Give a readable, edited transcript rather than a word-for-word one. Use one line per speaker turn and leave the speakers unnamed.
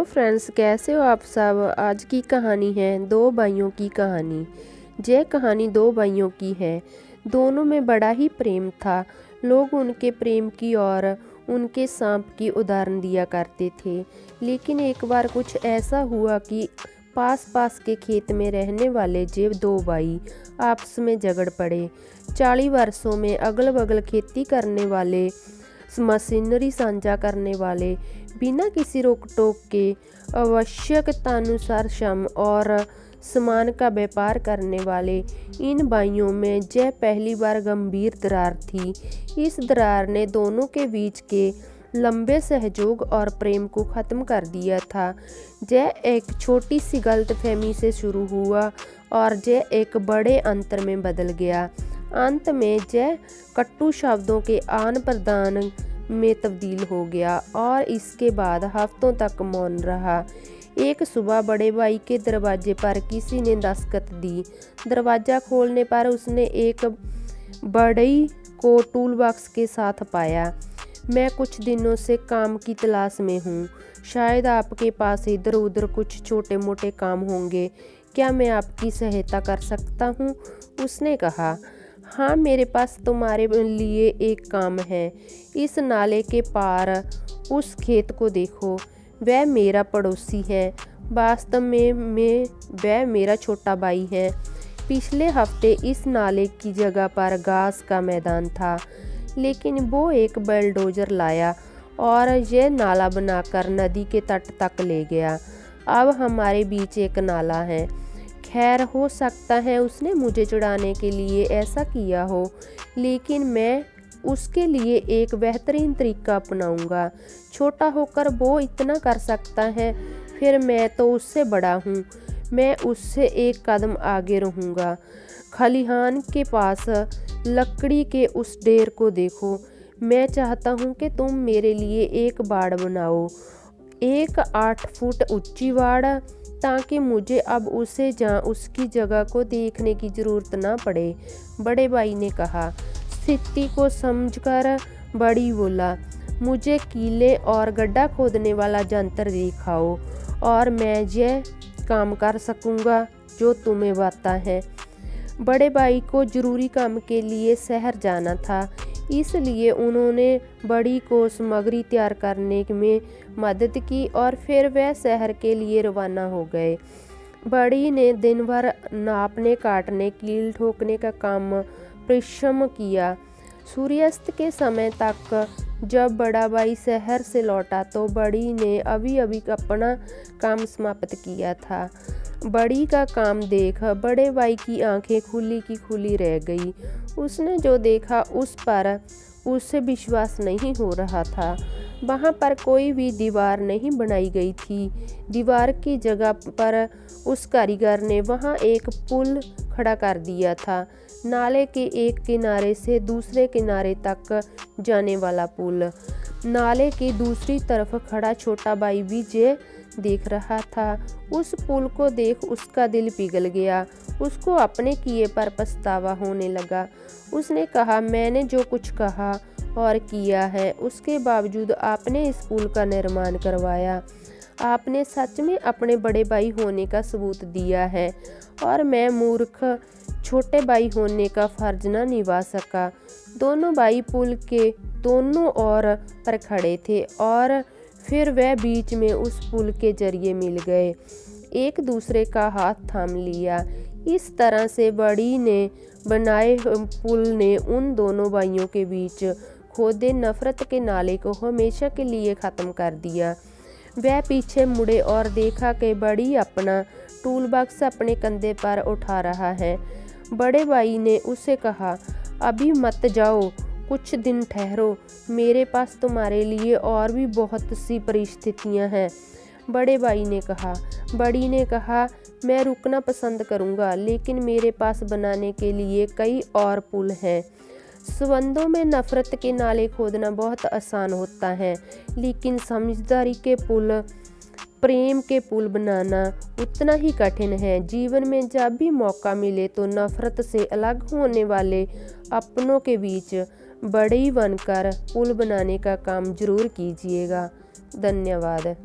Friends, कैसे हो आप सब। आज की कहानी है दो भाइयों की कहानी। यह कहानी दो भाइयों की है। दोनों में बड़ा ही प्रेम था। लोग उनके प्रेम की और उनके सांप की उदाहरण दिया करते थे। लेकिन एक बार कुछ ऐसा हुआ कि पास पास के खेत में रहने वाले ये दो भाई आपस में झगड़ पड़े। 40 वर्षों में अगल बगल खेती करने वाले, मशीनरी साझा करने वाले, बिना किसी रोक टोक के आवश्यकतानुसार श्रम और सामान का व्यापार करने वाले इन भाइयों में यह पहली बार गंभीर दरार थी। इस दरार ने दोनों के बीच के लंबे सहयोग और प्रेम को ख़त्म कर दिया था। यह एक छोटी सी गलतफहमी से शुरू हुआ और यह एक बड़े अंतर में बदल गया। अंत में यह कटु शब्दों के आदान प्रदान में तब्दील हो गया और इसके बाद हफ्तों तक मौन रहा। एक सुबह बड़े भाई के दरवाजे पर किसी ने दस्तक दी। दरवाज़ा खोलने पर उसने एक बड़ी को टूल बॉक्स के साथ पाया। मैं कुछ दिनों से काम की तलाश में हूँ। शायद आपके पास इधर उधर कुछ छोटे मोटे काम होंगे। क्या मैं आपकी सहायता कर सकता हूँ? उसने कहा। हाँ, मेरे पास तुम्हारे लिए एक काम है। इस नाले के पार उस खेत को देखो। वह मेरा पड़ोसी है। वास्तव में वह मेरा छोटा भाई है। पिछले हफ्ते इस नाले की जगह पर घास का मैदान था, लेकिन वो एक बुलडोजर लाया और यह नाला बनाकर नदी के तट तक ले गया। अब हमारे बीच एक नाला है। खैर, हो सकता है उसने मुझे चिढ़ाने के लिए ऐसा किया हो, लेकिन मैं उसके लिए एक बेहतरीन तरीका अपनाऊंगा। छोटा होकर वो इतना कर सकता है, फिर मैं तो उससे बड़ा हूँ। मैं उससे एक कदम आगे रहूँगा। खलिहान के पास लकड़ी के उस ढेर को देखो। मैं चाहता हूँ कि तुम मेरे लिए एक बाड़ बनाओ, एक 8 फुट ऊंची बाड़, ताकि मुझे अब उसे उसकी जगह को देखने की ज़रूरत ना पड़े। बड़े भाई ने कहा। स्थिति को समझकर बड़ी बोला, मुझे कीले और गड्ढा खोदने वाला यंत्र दिखाओ और मैं यह काम कर सकूँगा जो तुम्हें आता है। बड़े भाई को ज़रूरी काम के लिए शहर जाना था, इसलिए उन्होंने बड़ी को सामग्री तैयार करने में मदद की और फिर वह शहर के लिए रवाना हो गए। बड़ी ने दिन भर नापने, काटने, कील ठोकने का काम परिश्रम किया। सूर्यास्त के समय तक जब बड़ा भाई शहर से लौटा तो बड़ी ने अभी अभी अपना काम समाप्त किया था। बड़ी का काम देख बड़े भाई की आंखें खुली की खुली रह गई। उसने जो देखा उस पर उसे विश्वास नहीं हो रहा था। वहाँ पर कोई भी दीवार नहीं बनाई गई थी। दीवार की जगह पर उस कारीगर ने वहाँ एक पुल खड़ा कर दिया था। नाले के एक किनारे से दूसरे किनारे तक जाने वाला पुल। नाले की दूसरी तरफ खड़ा छोटा भाई विजय देख रहा था। उस पुल को देख उसका दिल पिघल गया। उसको अपने किए पर पछतावा होने लगा। उसने कहा, मैंने जो कुछ कहा और किया है उसके बावजूद आपने इस पुल का निर्माण करवाया। आपने सच में अपने बड़े भाई होने का सबूत दिया है और मैं मूर्ख छोटे भाई होने का फर्ज न निभा सका। दोनों भाई पुल के दोनों ओर पर खड़े थे और फिर वह बीच में उस पुल के जरिए मिल गए, एक दूसरे का हाथ थाम लिया। इस तरह से बड़ी ने बनाए पुल ने उन दोनों भाइयों के बीच खोदे नफरत के नाले को हमेशा के लिए ख़त्म कर दिया। वह पीछे मुड़े और देखा कि बड़ी अपना टूल बॉक्स अपने कंधे पर उठा रहा है। बड़े भाई ने उसे कहा, अभी मत जाओ, कुछ दिन ठहरो। मेरे पास तुम्हारे लिए और भी बहुत सी परिस्थितियां हैं। बड़े भाई ने कहा। बड़ी ने कहा, मैं रुकना पसंद करूंगा, लेकिन मेरे पास बनाने के लिए कई और पुल हैं। संबंधों में नफरत के नाले खोदना बहुत आसान होता है, लेकिन समझदारी के पुल, प्रेम के पुल बनाना उतना ही कठिन है। जीवन में जब भी मौका मिले तो नफरत से अलग होने वाले अपनों के बीच बड़ी बनकर पुल बनाने का काम जरूर कीजिएगा। धन्यवाद।